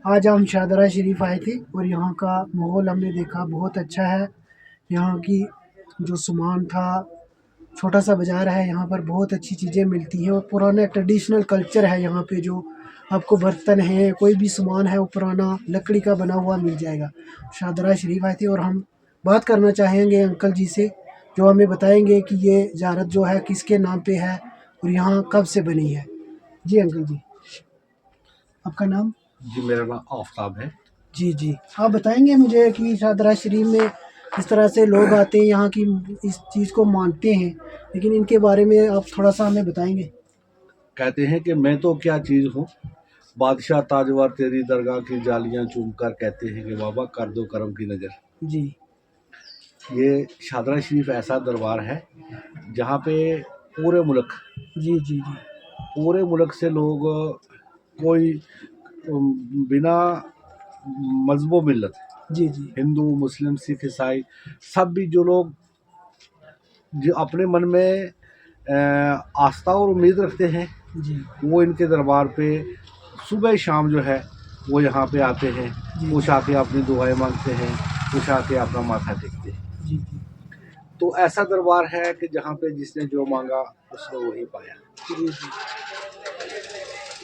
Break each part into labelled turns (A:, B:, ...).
A: आज हम शाहदरा शरीफ आए थे और यहाँ का माहौल हमने देखा, बहुत अच्छा है। यहाँ की जो सामान था, छोटा सा बाज़ार है, यहाँ पर बहुत अच्छी चीज़ें मिलती हैं और पुराना ट्रेडिशनल कल्चर है यहाँ पे। जो आपको बर्तन है, कोई भी सामान है, वो पुराना लकड़ी का बना हुआ मिल जाएगा। शाहदरा शरीफ आए थे और हम बात करना चाहेंगे अंकल जी से, जो हमें बताएंगे कि ये ज़ियारत जो है किसके नाम पे है और यहाँ कब से बनी है। जी अंकल जी, आपका नाम?
B: जी मेरा नाम आफ्ताब है।
A: जी जी, आप बताएंगे मुझे कि शाहदरा शरीफ में इस तरह से लोग आते हैं, यहाँ की इस चीज़ को मानते हैं, लेकिन इनके बारे में आप थोड़ा सा हमें बताएंगे?
B: कहते हैं कि मैं तो क्या चीज़ हूँ, बादशाह ताजवर तेरी दरगाह की जालियां चूम कर कहते हैं कि बाबा कर दो करम की नज़र।
A: जी
B: ये शाहदरा शरीफ ऐसा दरबार है जहाँ पे पूरे मुल्क
A: जी जी जी
B: पूरे मुल्क से लोग, कोई बिना मजहब मिल्लत,
A: जी जी
B: हिंदू मुस्लिम सिख ईसाई, सब भी जो लोग जो अपने मन में आस्था और उम्मीद रखते हैं,
A: जी
B: वो इनके दरबार पे सुबह शाम जो है वो यहाँ पे आते हैं।
A: जी
B: कुछ आके अपनी दुआएं मांगते हैं, कुछ आके अपना माथा टेकते हैं।
A: जी जी
B: तो ऐसा दरबार है कि जहाँ पे जिसने जो मांगा उसने वही पाया।
A: जी जी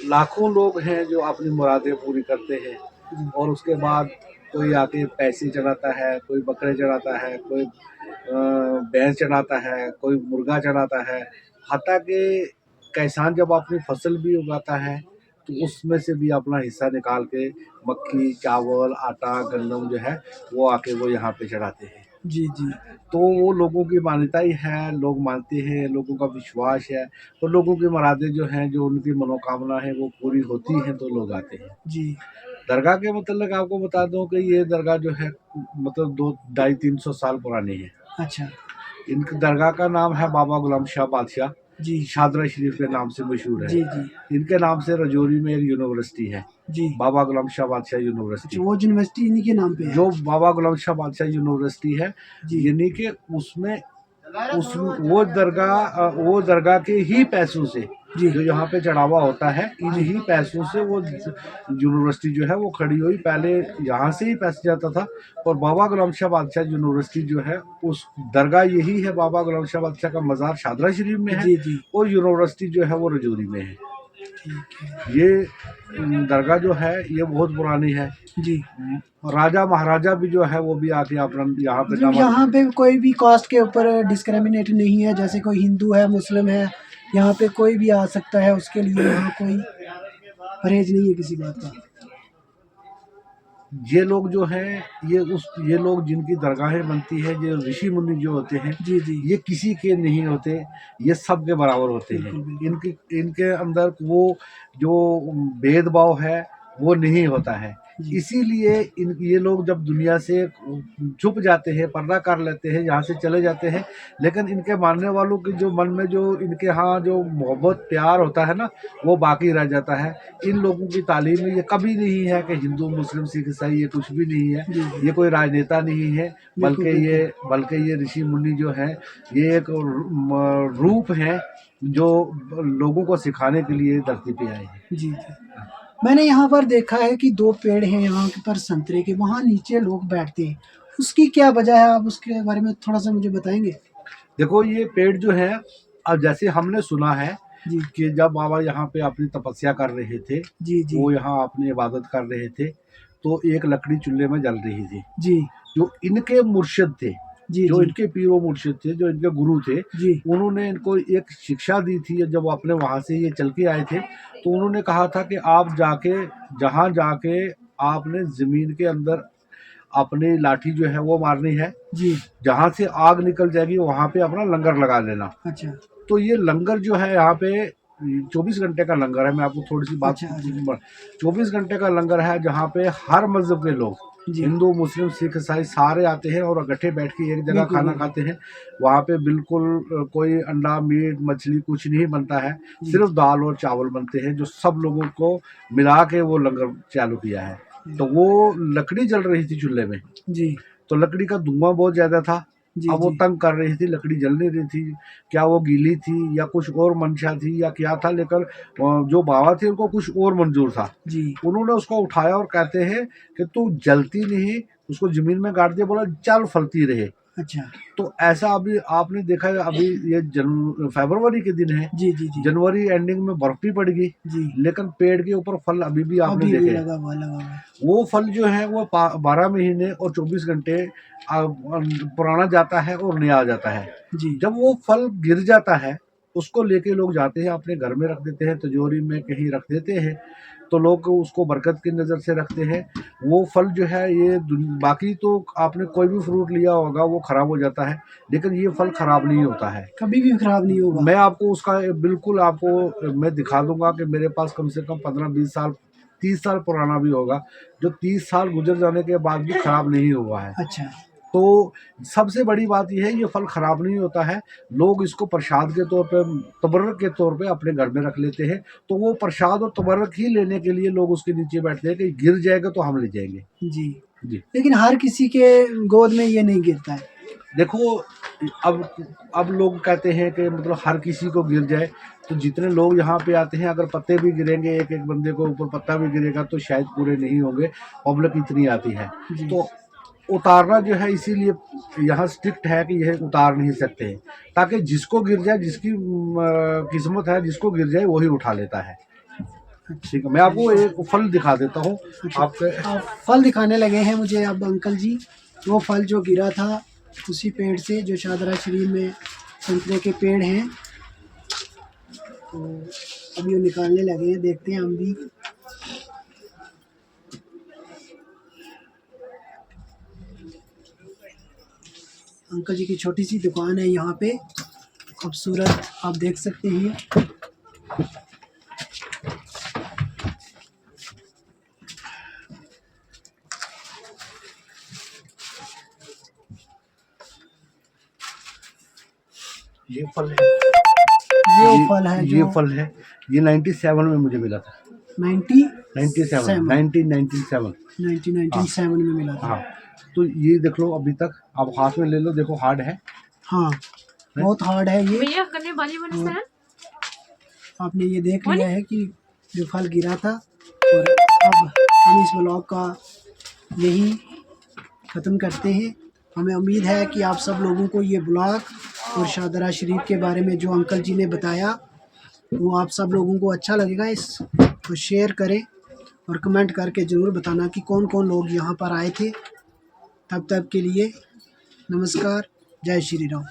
B: लाखों लोग हैं जो अपनी मुरादें पूरी करते हैं
A: जी
B: और उसके बाद कोई आके पैसे चढ़ाता है, कोई बकरे चढ़ाता है, कोई भैंस चढ़ाता है, कोई मुर्गा चढ़ाता है। हत्ता कि किसान जब अपनी फसल भी उगाता है तो उसमें से भी अपना हिस्सा निकाल के मक्की चावल आटा गंदम जो है वो आके वो यहाँ पे चढ़ाते हैं।
A: जी जी
B: तो वो लोगों की मान्यता ही है, लोग मानते हैं, लोगों का विश्वास है। और लोगों की मुरादें जो हैं, जो उनकी मनोकामना है वो पूरी होती हैं तो लोग आते हैं।
A: जी
B: दरगाह के मतलब आपको बता दूं कि ये दरगाह जो है मतलब 200-250-300 साल पुरानी है।
A: अच्छा।
B: इनकी दरगाह का नाम है बाबा गुलाम शाह बादशाह,
A: जी
B: शादरा शरीफ के नाम से मशहूर है।
A: जी जी
B: इनके नाम से रजौरी में एक यूनिवर्सिटी है,
A: जी।
B: बाबा गुलाम शाह बादशाह
A: अच्छा,
B: यूनिवर्सिटी।
A: वो यूनिवर्सिटी इन्हीं के नाम पे है?
B: जो बाबा गुलाम शाह बादशाह यूनिवर्सिटी है,
A: जी
B: यानी कि उसमें वो दरगाह के ही पैसों से
A: जी
B: जो यहाँ पे चढ़ावा होता है, इन ही पैसों से वो यूनिवर्सिटी जो है वो खड़ी हुई। पहले यहाँ से ही पैसा जाता था। और बाबा गुलाम शाह बादशाह यूनिवर्सिटी जो है उस दरगाह यही है, बाबा गुलाम शाह बादशाह का मज़ार शादरा शरीफ में है
A: जी जी
B: और यूनिवर्सिटी जो है वो रजौरी में है।
A: ठीक है।
B: ये दरगाह जो है ये बहुत पुरानी है।
A: जी,
B: राजा महाराजा भी जो है वो भी आके अपना यहाँ पे
A: मतलब यहाँ पे कोई भी कास्ट के ऊपर डिस्क्रिमिनेट नहीं है, जैसे कोई हिंदू है मुस्लिम है, यहाँ पे कोई भी आ सकता है, उसके लिए यहाँ कोई परहेज नहीं है किसी बात का?
B: ये लोग जो हैं ये लोग जिनकी दरगाहें बनती है, जो ऋषि मुनि जो होते हैं,
A: जी जी
B: ये किसी के नहीं होते, ये सब के बराबर होते हैं।
A: बिल्कुल बिल्कुल।
B: इनके अंदर वो जो भेदभाव है वो नहीं होता है।
A: जी
B: इसीलिए ये लोग जब दुनिया से छुप जाते हैं, पर्दा कर लेते हैं, यहाँ से चले जाते हैं, लेकिन इनके मानने वालों के जो मन में जो इनके यहाँ जो मोहब्बत प्यार होता है ना, वो बाकी रह जाता है। इन लोगों की तालीम में ये कभी नहीं है कि हिंदू मुस्लिम सिख ईसाई, ये कुछ भी नहीं है।
A: जी जी
B: ये कोई राजनेता नहीं है,
A: बिल्कुल बिल्कुल।
B: बल्कि ये ऋषि मुनि जो हैं, ये एक रूप हैं जो लोगों को सिखाने के लिए धरती पे आए हैं।
A: जी जी, मैंने यहाँ पर देखा है कि 2 पेड़ हैं यहाँ के पर संतरे के, वहाँ नीचे लोग बैठते हैं, उसकी क्या वजह है? आप उसके बारे में थोड़ा सा मुझे बताएंगे?
B: देखो ये पेड़ जो है, अब जैसे हमने सुना है
A: जी
B: कि जब बाबा यहाँ पे अपनी तपस्या कर रहे थे,
A: जी जी
B: वो यहाँ अपनी इबादत कर रहे थे, तो एक लकड़ी चूल्हे में जल रही थी।
A: जी
B: जो इनके मुर्शिद थे,
A: जी
B: जो
A: जी
B: इनके पीरो मुर्शिद थे, जो इनके गुरु थे,
A: जी
B: उन्होंने इनको एक शिक्षा दी थी। जब अपने वहाँ से ये चल के आए थे तो उन्होंने कहा था कि आप जाके जहाँ जाके आपने ज़मीन के अंदर अपनी लाठी जो है वो मारनी है,
A: जी।
B: जहाँ से आग निकल जाएगी वहाँ पे अपना लंगर लगा लेना।
A: अच्छा
B: तो ये लंगर जो है यहाँ पे 24 घंटे का लंगर है। मैं आपको थोड़ी सी बात,
A: अच्छा अच्छा
B: 24 घंटे का लंगर है जहाँ पे हर मजहब के लोग,
A: जी
B: हिंदू मुस्लिम सिख ईसाई सारे आते हैं और इकट्ठे बैठ के एक जगह
A: बिल्कुल
B: खाना
A: बिल्कुल।
B: खाते हैं। वहाँ पे बिल्कुल कोई अंडा मीट मछली कुछ नहीं बनता है,
A: जी
B: सिर्फ दाल और चावल बनते हैं, जो सब लोगों को मिला के वो लंगर चालू किया है। तो वो लकड़ी जल रही थी चूल्हे में,
A: जी
B: तो लकड़ी का धुआं बहुत ज़्यादा था।
A: जी
B: अब वो
A: जी।
B: तंग कर रही थी, लकड़ी जल नहीं रही थी, क्या वो गीली थी या कुछ और मंशा थी या क्या था, लेकिन जो बाबा थे उनको कुछ और मंजूर था।
A: जी।
B: उन्होंने उसको उठाया और कहते हैं कि तू जलती नहीं, उसको जमीन में गाड़ दिया, बोला चल फलती रहे।
A: अच्छा।
B: तो ऐसा अभी आपने देखा है, अभी ये फरवरी के दिन है,
A: जी जी जी।
B: जनवरी एंडिंग में बर्फ भी पड़ गई,
A: जी।
B: लेकिन पेड़ के ऊपर फल अभी भी आपने
A: अभी भी
B: देखे हैं।
A: लगा हुआ है।
B: वो फल जो है वो 12 महीने और 24 घंटे पुराना जाता है और नया आ जाता है।
A: जी।
B: जब वो फल गिर जाता है, उसको लेके लोग जाते हैं, अपने घर में रख देते हैं, तिजोरी में कहीं रख देते हैं, तो लोग उसको बरकत की नज़र से रखते हैं। वो फल जो है ये बाकी तो आपने कोई भी फ्रूट लिया होगा वो ख़राब हो जाता है, लेकिन ये फल ख़राब नहीं होता है।
A: कभी भी खराब नहीं होगा।
B: मैं आपको उसका बिल्कुल आपको मैं दिखा दूंगा कि मेरे पास कम से कम 15-20 साल 30 साल पुराना भी होगा, जो 30 साल गुजर जाने के बाद भी ख़राब नहीं हुआ है।
A: अच्छा।
B: तो सबसे बड़ी बात ये है, ये फल ख़राब नहीं होता है। लोग इसको प्रसाद के तौर पे, तबर्रुक के तौर पे अपने घर में रख लेते हैं, तो वो प्रसाद और तबर्रुक ही लेने के लिए लोग उसके नीचे बैठते हैं कि गिर जाएगा तो हम ले जाएंगे।
A: जी।
B: जी।
A: लेकिन हर किसी के गोद में ये नहीं गिरता है।
B: देखो, अब लोग कहते हैं कि मतलब हर किसी को गिर जाए, तो जितने लोग यहाँ पे आते हैं, अगर पत्ते भी गिरेंगे, एक एक बंदे को ऊपर पत्ता भी गिरेगा तो शायद पूरे नहीं होंगे, पब्लिक इतनी आती है।
A: जी।
B: तो उतारना जो है इसीलिए यहाँ स्ट्रिक्ट है कि यह उतार नहीं सकते हैं, ताकि जिसको गिर जाए, जिसकी किस्मत है, जिसको गिर जाए वही उठा लेता है। ठीक है, मैं आपको एक फल दिखा देता हूँ। आपके
A: आप फल दिखाने लगे हैं मुझे अब अंकल जी। वो फल जो गिरा था उसी पेड़ से, जो शादरा शरीफ में संतरे के पेड़ हैं, तो अभी वो निकालने लगे हैं, देखते हैं हम भी। अंकल जी की छोटी सी दुकान है यहाँ पे, खूबसूरत, आप देख सकते हैं।
B: ये फल है,
A: ये फल है
B: ये
A: जो
B: फल है, ये 97 में मुझे मिला था।
A: 1997
B: 1997
A: में मिला था।
B: हाँ, तो ये देख लो, अभी तक आप हाथ में ले लो, देखो हार्ड है।
A: हाँ, बहुत हार्ड है ये।
C: भैया करने वाली बनी
A: और
C: सर।
A: आपने ये देख लिया है कि जो फल गिरा था, और अब हम इस ब्लॉग का यही ख़त्म करते हैं। हमें उम्मीद है कि आप सब लोगों को ये ब्लॉग और शादरा शरीफ के बारे में जो अंकल जी ने बताया वो आप सब लोगों को अच्छा लगेगा। इसको शेयर करें और कमेंट करके ज़रूर बताना कि कौन कौन लोग यहाँ पर आए थे। तब तक के लिए नमस्कार, जय श्री राम।